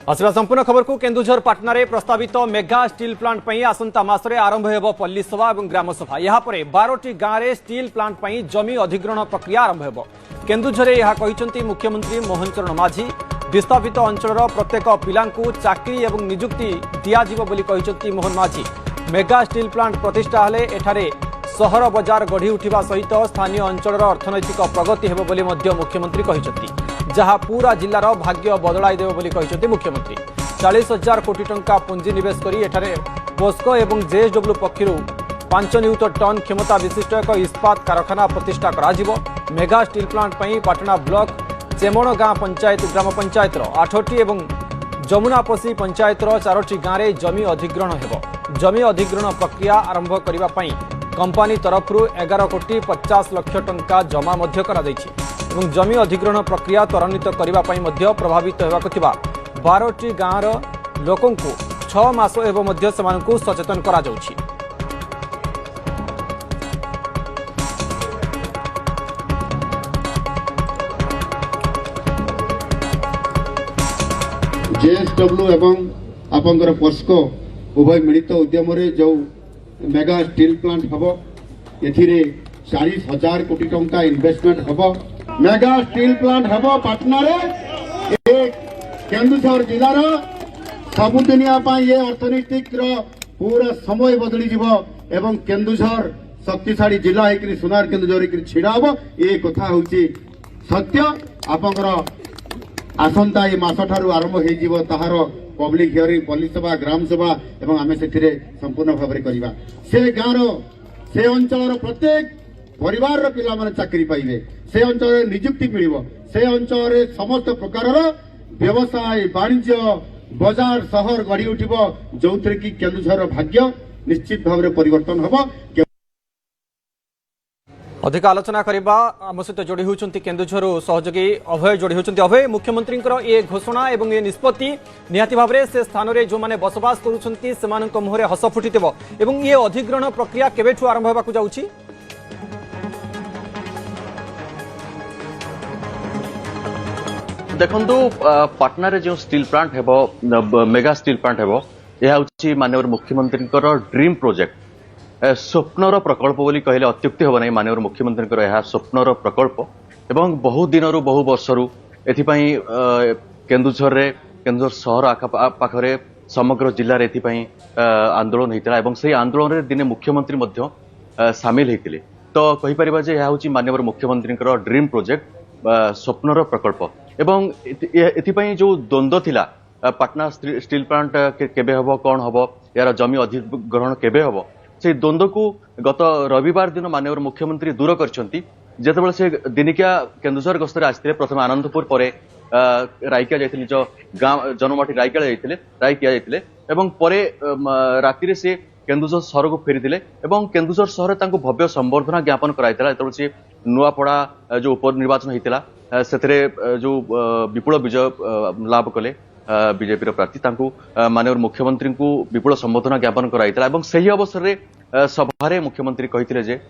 आसवा संपूर्ण खबर को केन्दुझर पाटना प्रस्तावित मेगा स्टील प्लांट पर आसंता मासरे आरंभ हो पल्ली सभा और ग्राम सभा। यापर 12टी गाँव में स्टील प्लांट पर जमी अधिग्रहण प्रक्रिया आरंभ हो। केन्दुझर यह कहते मुख्यमंत्री मोहन चरण माझी विस्थापित अंचल प्रत्येक पिला चाकरी और निजुक्ति दिज्व मोहन माझी। मेगा स्टील प्लांट प्रतिष्ठा हेले एठारे सहर बजार गढ़ी उठा सहित स्थानीय अंचल अर्थनैतिक प्रगति हेब बोली मुख्यमंत्री कहते, जहाँ पूरा जिलार भाग्य बदलाई देव बोली कहते मुख्यमंत्री। 40,000 कोटी टंका पुंजी निवेश करी एठारे पोस्को एवं जेएसडब्ल्यू पक्षर 5 नियुत टन क्षमता विशिष्ट एक इस्पात कारखाना प्रतिष्ठा करा। मेगा स्टील प्लांट पर पाटना ब्लॉक चेमण गाँ पंचायत ग्राम पंचायतर 8टी और जमुनापसी पंचायतर 4टी गाँव में जमी अधिग्रहण हो। जमी अधिग्रहण प्रक्रिया आरंभ करने कंपनी तरफ 11 कोटी 50 लक्ष टंका जमा कर जमी अधिग्रहण प्रक्रिया त्वरान्वित करने प्रभावित होगा 12टी गाँवर लोकों 6 मास एवं सचेतन करा जाउछि। जेएसडब्ल्यू एवं आपंकर पोस्को उभय मिलित उद्यम जो मेगा स्टील प्लांट हम ए 40,000 कोटी टंका इन्वेस्टमेंट हम। मेगा स्टील प्लांट हम पाटना केन्दुझर जिलार सबुदिनिया ये अर्थनीतिक पूरा समय बदली जीव एवं केन्दुझर शक्तिशाली जिला होकर सुनार केन्दुझर छिड़ा हम। ये कथा हूँ सत्य। आपंकर आसंता ये मास ठारू आरंभ हो ताहार पब्लिक हियरिंग पल्ली सभा ग्राम सभा एवं आमे से संपूर्ण भाव में करवा। से गाँव से अंचल प्रत्येक परिवार पिला माने चाकरी पाइबे, से अंचल निजुक्ति मिलिबो, से अंचल समस्त प्रकार व्यवसाय वाणिज्य बाजार सहर गढ़ी उठिबो जो कि केन्दुझर भाग्य निश्चित भाव में परिवर्तन होबो। अधिक आलोचना करबा आम सहित जोड़ी होती केन्दुझर सहयोगी अभय जोड़ी होती। अभय, मुख्यमंत्री ये घोषणा एवं ये निष्पत्ति निहाती भाव से स्थान में जो मैंने बसवास कर मुहर हस फुटी एवं ये अधिग्रहण प्रक्रिया केवेठु आरंभ होगा जाउछि? देखंतु पाटना रे जो स्टील प्लांट हेबो मेगा स्टील प्लांट हेबो यह होछि माननीय मुख्यमंत्री ड्रीम प्रोजेक्ट स्वप्नर प्रकल्प बोली कहले अत्युक्ति होब नहीं। माननीय मुख्यमंत्री यह स्वप्नर प्रकल्प एवं बहु दिन बहु वर्षर एथिपाई केन्दुझर सहर आखपाखरे समग्र जिले में आंदोलन होता है। से आंदोलन में दिने मुख्यमंत्री मध्य सामिल होते तो कहीपर यह हूँ माननीय मुख्यमंत्री ड्रीम प्रोजेक्ट स्वप्नर प्रकल्प एवं एथिपाई जो द्वंद्व थिला पाटना स्टील प्लांट केबे हबो कौन हबो यार जमी अधिग्रहण केबे हबो से द्वंद्व को गत रविवार दिन माननीय मुख्यमंत्री दूर करछंती। जेतेबेले से दिनिकिया केन्दुझर गस्तर आसिथिले प्रथम आनंदपुर परे रायकिया जाइथिले जो गाँव जनमाटी रायकिया जाइथिले एवं परे राति से केन्दुझर सहर को फेरीथिले एवं केन्दुझर सहर तांको भव्य संबर्धना ज्ञापन कराइथिला। जेतेबेले से नुआपड़ा जो उपनिर्वाचन होइतिला सेथरे जो विपुल विजय लाभ कले बीजेपी प्रार्थी माननीय मुख्यमंत्री को विपुल संबोधना ज्ञापन कराइथिला एवं सही अवसर में सभारे मुख्यमंत्री कहिथिले जे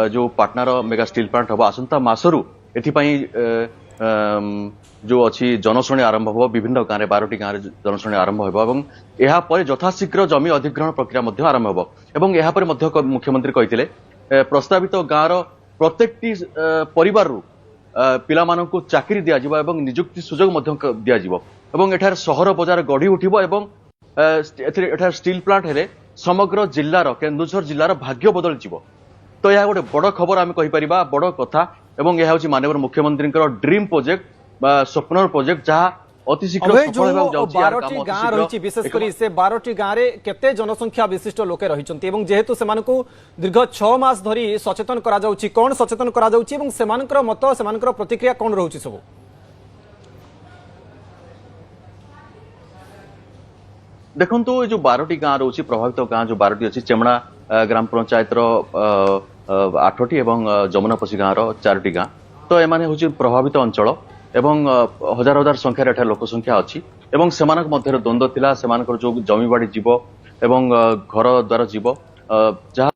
जो पाटनार मेगा स्टील प्लांट हम आसंता मासरू एथिपाई जो अच्छी जनशुणी आरंभ हो। विभिन्न गाँव 12टी गाँव जनशुणी आरंभ हो यापर यथाशीघ्र जमी अधिग्रहण प्रक्रिया आरंभ हो। यापर मुख्यमंत्री कहिथिले प्रस्तावित गाँवर प्रत्येकटी परिवार पिला मानकु चाकरी दियाजिबो एवं निजुक्ति सुजोग दियाजिबो एवं एठार सहर बजार गढ़ी उठिबो एवं एठार स्टील प्लांट हेले समग्र जिल्लार केन्दुझर जिल्लार भाग्य बदल जीवो। तो यह गोटे बड़ खबर आम कहीपर बड़ कथा एवं यह हूँ माननीय मुख्यमंत्री ड्रीम प्रोजेक्ट स्वप्नर प्रोजेक्ट जहाँ अति शीघ्र सफल होगा। 12टी गाँ रही विशेषकर से 12टी गाँव में केते जनसंख्या विशिष्ट लोके रही जेहेतु से दीर्घ 6 मास धरी सचेतन करा जाउछि, कौन सचेतन करा जाउछि एवं सेमानकर मत सेमानकर प्रतिक्रिया कौन रहुछि सब? देखंतु जो 12टी गाँ रही प्रभावित गाँ जो 12टी अच्छी चेमणा ग्राम पंचायत 8टी एवं जमुनापसी गाँव 4टी गाँ तो एमाने हूँ प्रभावित अंचल एवं हजार हजार संख्यार एठार लोक संख्या अच्छी एवं सेमानक मध्य द्वंद्व थिला सेमानकर जो जमी बाड़ी जीव एवं घर द्वार जीव जहाँ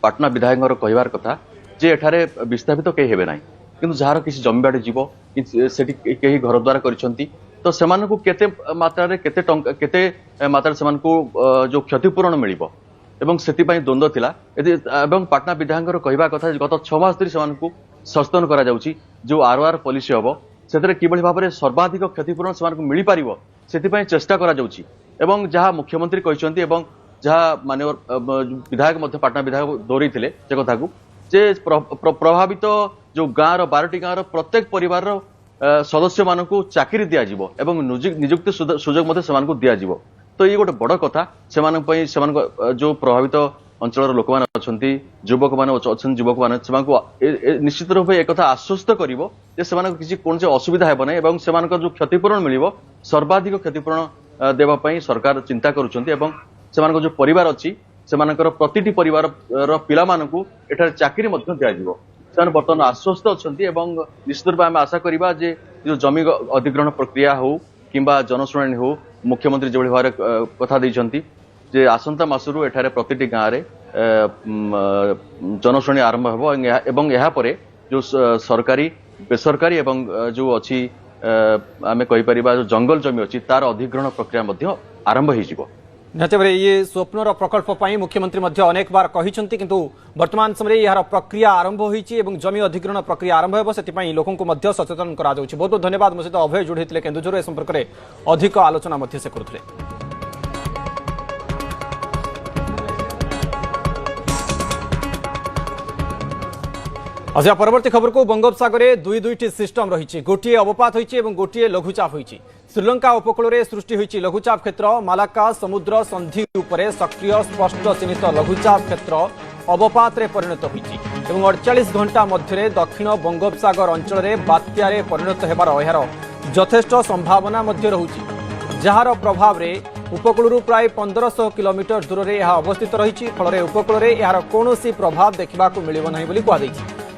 पाटना विधायक कहबार कथा जे एठारे विस्थापित कहीं हेबे नाही किंतु जार किसी जमी बाड़ी जीव सेठी कहीं घर द्वार करिसंती तो सेमानकु केते मात्रा केते मात्रा सेमानकु जो क्षतिपूरण मिलिबो एवं सेतिपाई द्वंद्व थिला एवं पाटना विधायकर कहवा कथा गत 6 मास धरि सेमानकु सचेतन करा जाउची जो आरआर पॉलिसी हबो सेतरे किबळी भाबरे सर्वाधिक क्षतिपूरण सेमानकु मिली पारिबो सेतिपाई चेष्टा करा जाउची एवं जहा मुख्यमंत्री कहिसंती एवं जहा माननीय विधायक मध्य पाटना विधायक दोहरी थिले जे कथा को जे प्रभावित जो गाँव 12टी गाँव प्रत्येक परिवार सदस्य मानकु चाकरी दिया जिवो एवं नियुक्ति सुजोग मते सेमानकु दिया जिवो तो ये गोटे बड़ कथा सेमानक पई सेमानक जो प्रभावित अंचल लोक माने अछंती युवक माने अछन युवक माने सेमानकु निश्चित रूपे एक कथा आश्वस्त करिवो जे सेमानक किछि कोनसे असुविधा हेबो नै एवं सेमानक जो क्षतिपूरण मिलिवो सर्वाधिक क्षतिपूरण देबा पई सरकार चिंता करूछंती एवं सेमानक जो परिवार अछि सेमानकर प्रतिटी परिवार रो पिला मानकु एठार चाकरी मध्य दिया जिवो सेमान वर्तमान आश्वस्त अछंती एवं निश्चित रूपे हम आशा करिबा जे जो जमी अधिग्रहण प्रक्रिया हो किंबा जनशुणाणी हो मुख्यमंत्री जो भाव कथा देइछंती जे आसंता मासरू एठारे प्रतिटी गाँव रे जनशुणाणी आरंभ हेबो एवं यहाँ परे जो सरकारी बेसरकारी एवं जो अच्छी आमे कहि परिबा जो जंगल जमी अछि तार अधिग्रहण प्रक्रिया मध्य आरंभ होइ जिवो निहत भाव ये स्वप्नर प्रकल्प पर मुख्यमंत्री मध्य अनेक बार कहिसंती किंतु वर्तमान समय यार प्रक्रिया आरंभ होईची एवं जमी अधिग्रहण प्रक्रिया आरंभ हेबो सेतिपई लोकंकु मध्य सचेतन करा जाउची। बहुत बहुत धन्यवाद। मो सहित अभय जोड़ीथिले केन्दुझर ए संपर्क में अधिक आलोचना मध्य से करुथिले। अच्छा परवर्ती खबर को बंगोपसागर दुई दुईटी सिस्टम रही गोटे अवपात होती गोटे लघुचाप होती श्रीलंका उपकूल में सृष्टि होती लघुचाप क्षेत्र मालाक्का समुद्र संधि उपरे सक्रिय स्पष्ट चिन्हित लघुचाप क्षेत्र अवपात रे परिणत होती 48 घंटा मध्य दक्षिण बंगोपसागर अंचल में बात्यारे परिणत होबार यार यथेष्ट संभावना रही जार प्रभाव रे उपकूल प्राय 1500 किलोमीटर दूर में यह अवस्थित रही फल उपकूल में यार कौन प्रभाव देखा मिल ना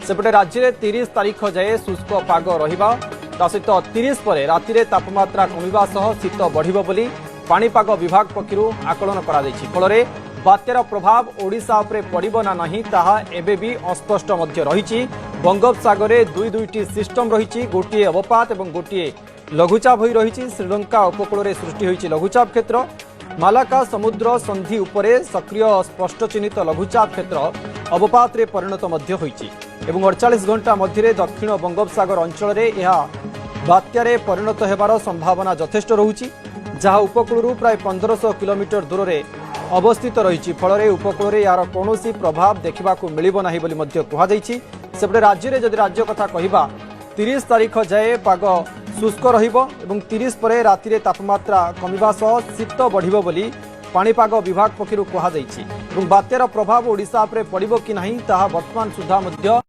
सेपटे राज्य में 30 तारीख जाए शुष्क पाग रहिबा ता सहित 30 पर राति तापमात्रा कमिबा सह शीत बढ़िबो बोली पाणीपाग विभाग पक्षरु आकलन करा दैछि फल बात्यार प्रभाव ओडिशा उपरे पड़िबो ना नहीं ताहा एबे भी अस्पष्ट मध्य रहिछि। बंगोपसागर दुई दुईटी सिस्टम रहिछि गोटे अवपात एवं गोटे लघुचाप होई रहिछि श्रीलंका उपकूल में सृष्टि होइछि लघुचाप क्षेत्र मालाक्का समुद्र संधि उपरे सक्रिय स्पष्ट चिन्हित लघुचाप क्षेत्र अवपात रे परिणत मध्य होइछि एवं 48 घंटा मध्य दक्षिण बंगोपसागर अंचल में यह बात्यारे परिणत होबार संभावना यथेष्ट रहुछि जहाँ उपकूल प्राय 1500 किलोमीटर दूर में अवस्थित रही फल उपकूल में यार कौन प्रभाव देखा मिलिब ना सेपटे राज्य में जदि राज्य कथा कहवा 30 तारीख जाए पाग शुष्क रहिबो एवं 30 पर राति तापमात्रा कमिबा सह शीत बढ़िबो बोली पाणीपाग विभाग पक्षरु कहा जाइछि एवं बात्यार प्रभाव ओडिशा उपरे पड़िबो कि नहीं ताहा वर्तमान सुधा मध्य